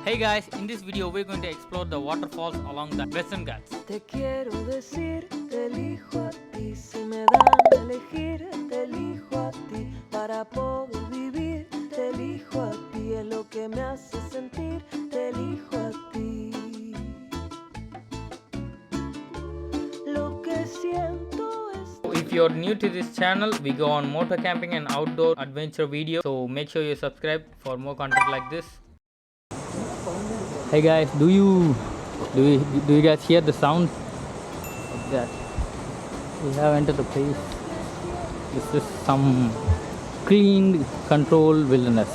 Hey guys, in this video we're going to explore the waterfalls along the Western Ghats. Te quiero decir, te elijo a ti, si me dan a elegir, te elijo a ti, para poder vivir, te elijo a ti, es lo que me hace sentir, te elijo a ti. Lo que siento es... If you're new to this channel, we go on motor camping and outdoor adventure videos, so make sure you subscribe for more content like this. Hey guys, do you guys hear the sound of that? We have entered the place. This is some clean, controlled wilderness.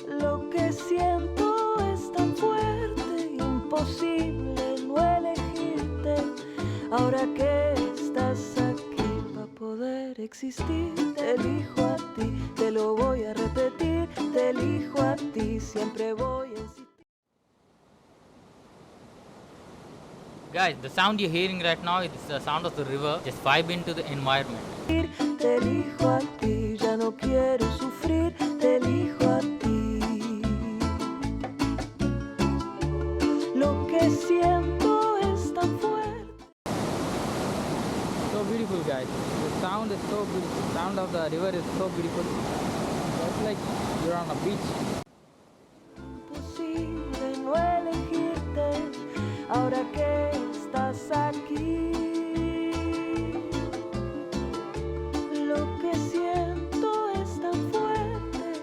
Lo que siento es tan fuerte, imposible no elegirte, ahora que estás aquí para poder existir, te elijo a ti, te lo voy a repetir, te elijo a ti, siempre voy a insistir. Guys, the sound you're hearing right now is the sound of the river. Just vibe into the environment. Te elijo a ti, ya no quiero sufrir, te elijo a ti. Lo que siento es tan fuerte. So beautiful, guys. The sound is so beautiful. The sound of the river is so beautiful. It's like you're on a beach. Imposible no elegirte, ahora que estás aquí. Lo que siento es tan fuerte,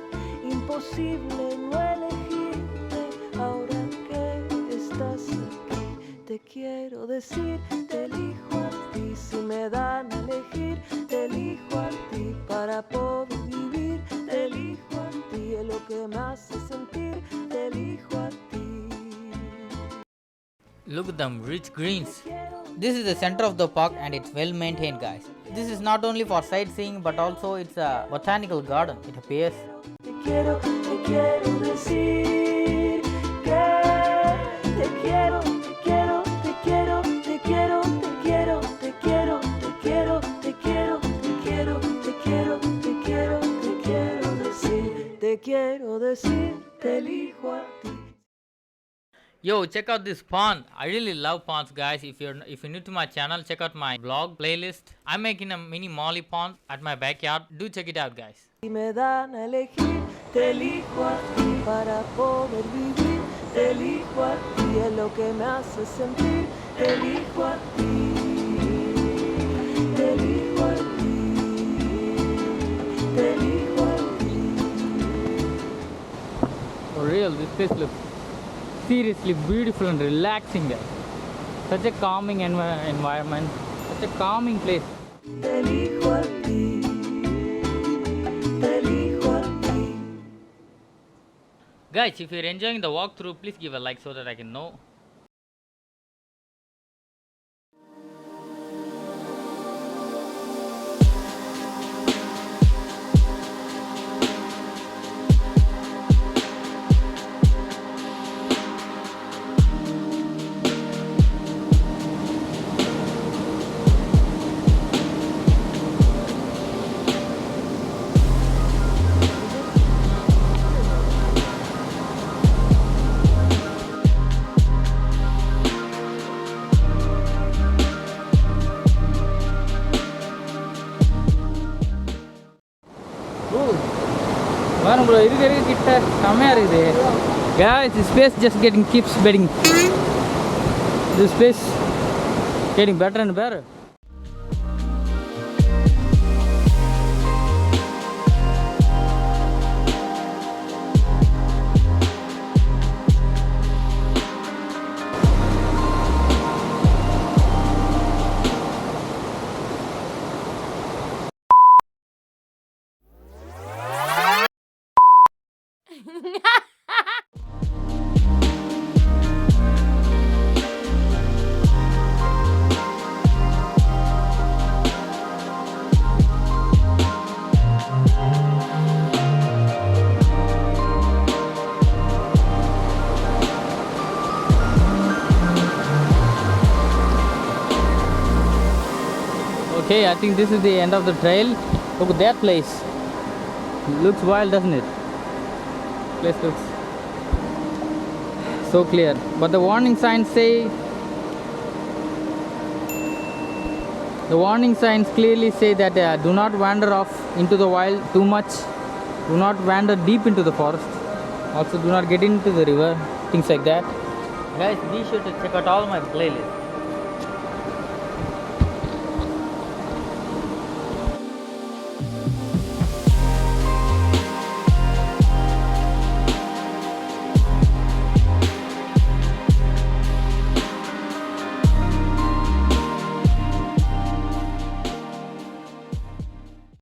imposible no elegirte, ahora que estás aquí. Te quiero decir, te elijo a ti, si me dan a elegir, te elijo a ti, para poder vivir, te elijo a ti, es lo que me hace sentir, te elijo a ti. Look at them rich greens. This is the center of the park and it's well maintained, guys. This is not only for sightseeing but also it's a botanical garden, it appears. Te quiero decir que te quiero, te quiero, te quiero, te quiero, te quiero, te quiero, te quiero, te quiero, te quiero, te quiero, te quiero, te quiero decir, te elijo a ti. Yo, check out this pond. I really love ponds, guys. If you're new to my channel, check out my vlog playlist. I'm making a mini molly pond at my backyard. Do check it out, guys. Si me dan a elegir, te elijo a ti, para poder vivir, te elijo a ti, es lo que me hace sentir, te elijo a ti, te elijo a ti, te elijo a ti. For real, this place looks seriously beautiful and relaxing, guys. Such a calming environment, such a calming place. Te elijo a ti, te elijo a ti. Guys, if you're enjoying the walkthrough, please give a like so that I can know. Bro, guys, this place just keeps getting this place getting better and better. Okay, I think this is the end of the trail. Look at that place. Looks wild, doesn't it? Place looks so clear. But the warning signs say, the warning signs clearly say that do not wander off into the wild too much. Do not wander deep into the forest. Also, do not get into the river. Things like that. Guys, be sure to check out all my playlists.